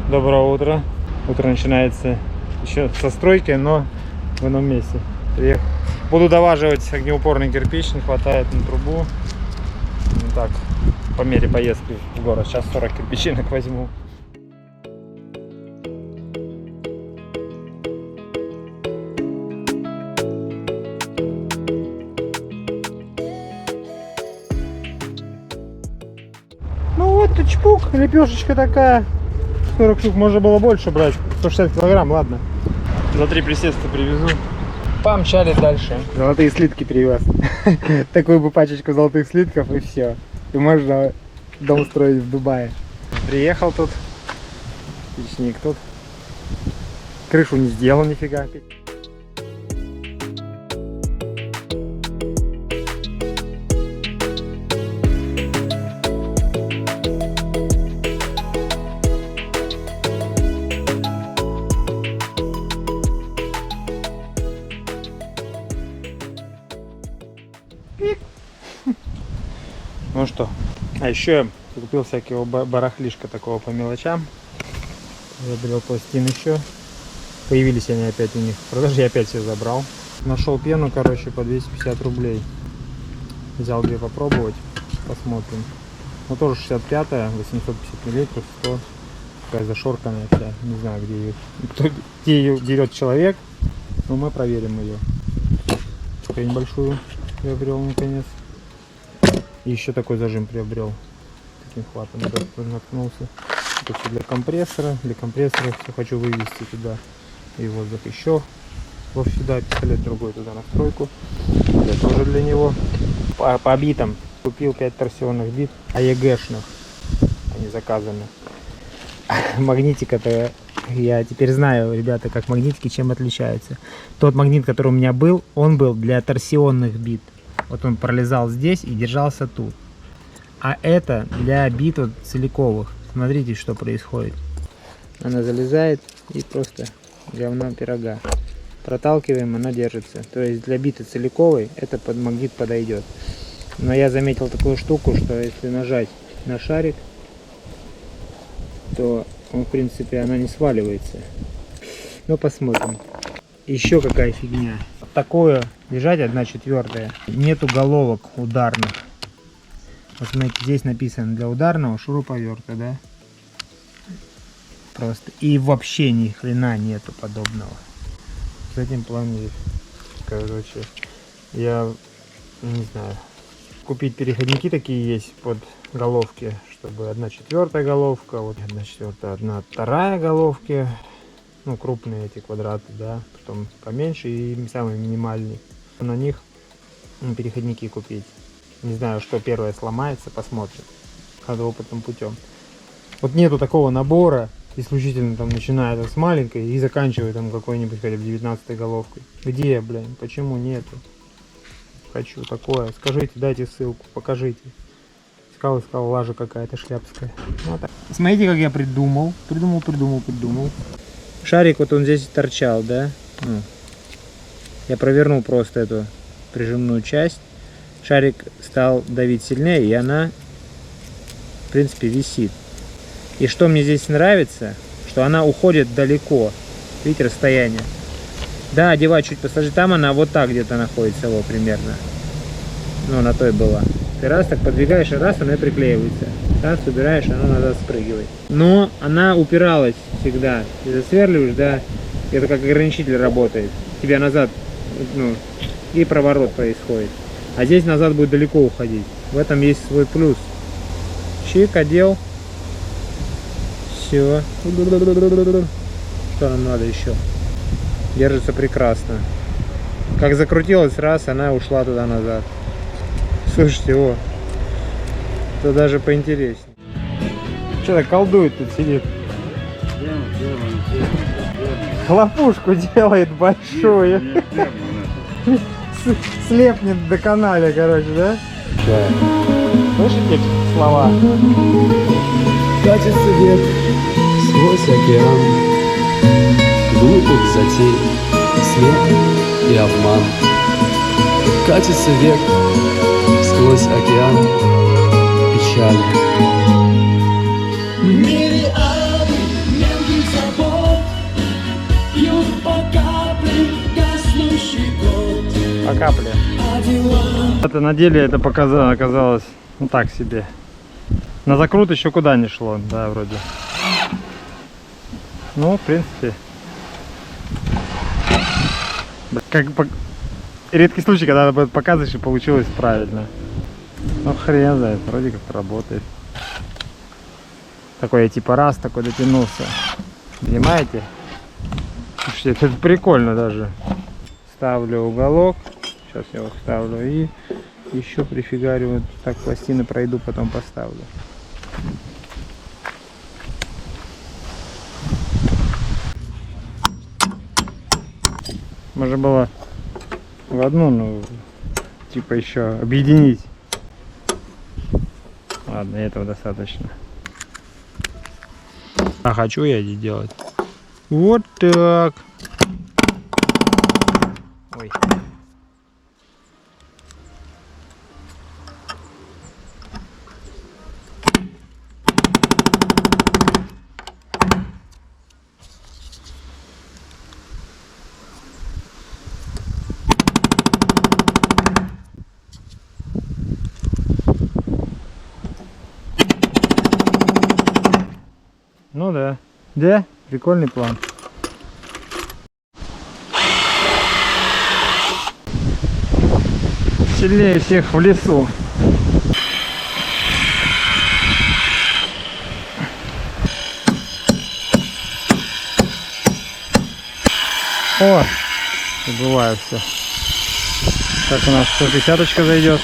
Доброе утро. Утро начинается еще со стройки, но в ином месте. Приехал. Буду доваживать огнеупорный кирпич, не хватает на трубу. Ну, так, по мере поездки в город. Сейчас 40 кирпичинок возьму. Ну вот чпук, лепешечка такая. 40 штук, можно было больше брать. 160 килограмм, ладно. За 3 присеста привезу. Помчали дальше. Золотые слитки привез. Такую бы пачечку золотых слитков и все. И можно дом строить в Дубае. Приехал тут. Печник тут. Крышу не сделал нифига. Ну что, а еще я купил всякого барахлишка такого по мелочам. Забрел пластин еще. Появились они опять у них. Продажи я опять все забрал. Нашел пену, короче, по 250 рублей. Взял две попробовать. Посмотрим. Ну тоже 65-я, 850 миллилитров, 100. Такая зашорканная вся. Не знаю, где ее дерет человек. Но мы проверим ее. Хрень большую приобрел наконец. И еще такой зажим приобрел. Таким хватом наткнулся. Это все для компрессора. Для компрессора все хочу вывести туда. И воздух еще. Вот сюда пистолет другой туда на стройку. Это тоже для него. По битам купил 5 торсионных бит. АЕГшных. Они заказаны. Магнитика-то я теперь знаю, ребята, как магнитики чем отличаются. Тот магнит, который у меня был, он был для торсионных бит. Вот он пролезал здесь и держался тут. А это для бит вот целиковых. Смотрите, что происходит. Она залезает и просто говно пирога. Проталкиваем, она держится. То есть для биты целиковой это под магнит подойдет. Но я заметил такую штуку, что если нажать на шарик, то он, в принципе, она не сваливается. Ну, посмотрим. Еще какая фигня. Такое лежать 1/4. Нету головок ударных. Вот смотрите, здесь написано для ударного шуруповерта, да? Просто. И вообще ни хрена нету подобного. С этим планирую. Короче, я не знаю. Купить переходники такие есть под головки, чтобы 1/4 головка, вот 1/4, 1/2 головки. Ну, крупные эти квадраты, да, потом поменьше и самые минимальные. На них переходники купить. Не знаю, что первое сломается, посмотрим. Надо опытным путем. Вот нету такого набора, исключительно там начиная с маленькой и заканчивая там какой-нибудь хотя бы 19 головкой. Где, блин, почему нету? Хочу такое. Скажите, дайте ссылку, покажите. Искал, лажа какая-то шляпская. Вот так. Смотрите, как я придумал. Придумал. Шарик вот он здесь торчал, да? Я провернул просто эту прижимную часть. Шарик стал давить сильнее, и она, в принципе, висит. И что мне здесь нравится, что она уходит далеко. Видите, расстояние. Да, одевать чуть посажать. Там она вот так где-то находится, вот примерно. Ну, на той была. Ты раз так подвигаешь, раз она приклеивается. Раз убираешь, она назад спрыгивает. Но она упиралась всегда. Ты засверливаешь, да, это как ограничитель работает. Тебя назад, ну, и проворот происходит. А здесь назад будет далеко уходить. В этом есть свой плюс. Чик, одел. Все. Что нам надо еще? Держится прекрасно. Как закрутилась, раз, она ушла туда назад. Слушайте, о, это даже поинтереснее. Что-то колдует тут, сидит. Хлопушку делает большую. Слепнет до канала, короче, да? Да. Слышите слова? Катится век сквозь океан, глупых затей, смех и обман. Катится век сквозь океан печали. Миллиарды по капле. Это на деле это оказалось ну так себе. На закрут еще куда не шло, да, вроде. Ну, в принципе. Редкий случай, когда показываешь и получилось правильно. Ну хрен знает, вроде как работает. Такой я типа раз такой дотянулся. Понимаете? Слушайте, это прикольно даже. Ставлю уголок. Сейчас я его ставлю и еще прифигарю. Вот так пластины пройду, потом поставлю. Можно было в одну, ну, типа еще объединить. Ладно, этого достаточно. А хочу я не делать. Вот так. Ой. Ну да. Да, прикольный план. Сильнее всех в лесу. О, забываю все. Так у нас 150-очка зайдет.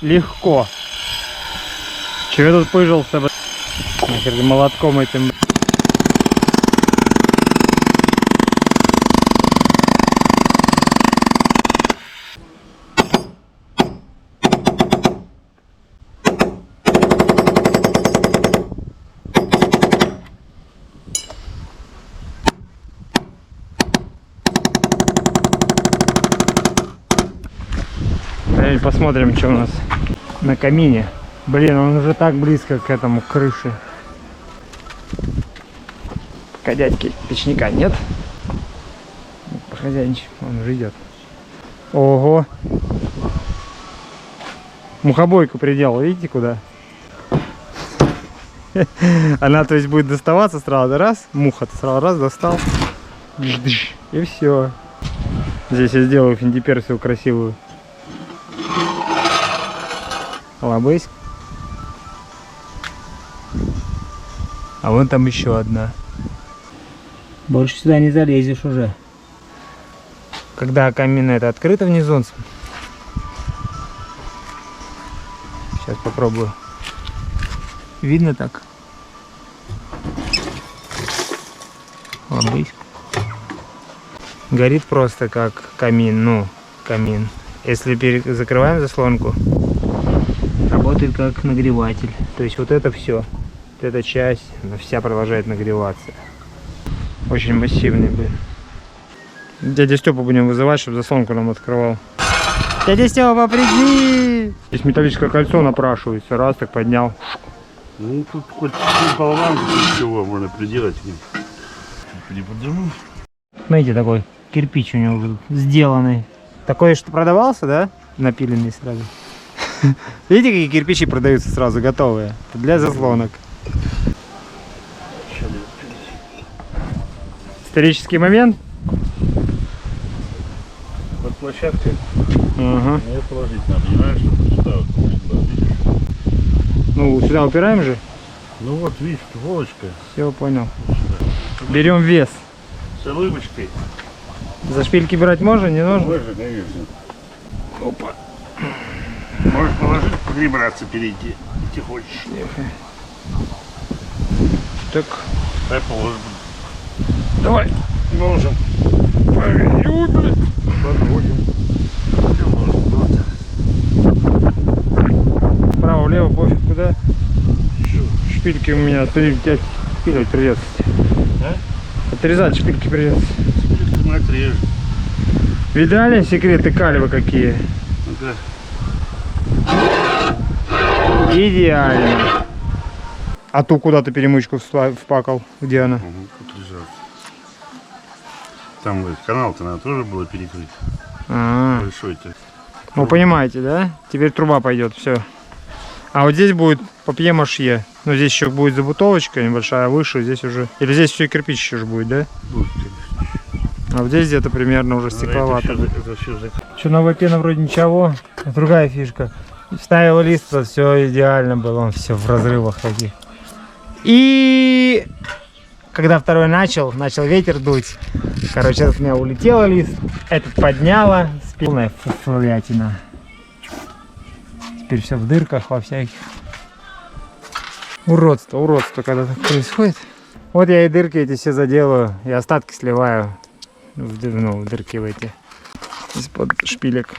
Легко. Чего я тут пыжился? Нахер молотком этим. Посмотрим, что у нас на камине. Блин, он уже так близко к этому, к крыше. Пока дядьки печника нет. Похозяйничай, он уже идет. Ого! Мухобойку приделал, видите куда? Она, то есть, будет доставаться сразу, раз, муха-то сразу раз достал. И все. Здесь я сделаю финдиперсию красивую. Лобысь. А вон там еще одна. Больше сюда не залезешь уже. Когда камин это открыто внизу. Сейчас попробую. Видно так? Лобысь. Горит просто как камин. Ну, камин. Если закрываем заслонку, работает как нагреватель. То есть вот это все, вот эта часть, она вся продолжает нагреваться. Очень массивный, блин. Дядя Степа будем вызывать, чтобы заслонку нам открывал. Дядя Степа, приди! Здесь металлическое кольцо напрашивается. Раз, так поднял. Ну тут хоть болванку всего можно приделать. Не подержу. Смотрите, такой кирпич у него уже сделанный. Такой, что продавался, да? Напиленный сразу. Видите, какие кирпичи продаются сразу готовые? Это для заслонок. Исторический момент. Под площадкой. Ага. Ее положить надо, понимаешь, чтобы сюда вот, видишь? Ну, сюда упираем же? Ну вот, видишь, волочка. Все, понял. Берем вес. С улыбочкой. За шпильки брать можно, не нужно? Можно, конечно. Опа. Можешь положить, прибраться, перейти, если хочешь. Так. Дай положим. Давай. Можем. Подводим. Вправо, влево, пофиг куда. Шпильки у меня, смотри, шпилить придется. А? Отрезать шпильки придется. Мы отрежем. Видали секреты калибра какие? Ну-ка. Идеально. А ту куда ты перемычку впакал? Где она? Угу, тут лежат. Там говорит, канал-то надо тоже было перекрыть. А, Большой-то. ну понимаете, да? Теперь труба пойдет, все. А вот здесь будет папье-маше. Ну здесь еще будет забутовочка небольшая, выше, здесь уже... Или здесь все кирпич еще же будет, да? Будет. А вот здесь где-то примерно уже стекловато. Это все Что, новая пена вроде ничего. Другая фишка. Вставил лист, все идеально было, он все в разрывах таких. И когда второй начал ветер дуть. Короче, этот у меня улетел лист, этот подняло, полная фуфлятина. Теперь все в дырках, во всяких. Уродство, когда так происходит. Вот я и дырки эти все заделаю, и остатки сливаю в дырки в эти из-под шпилек.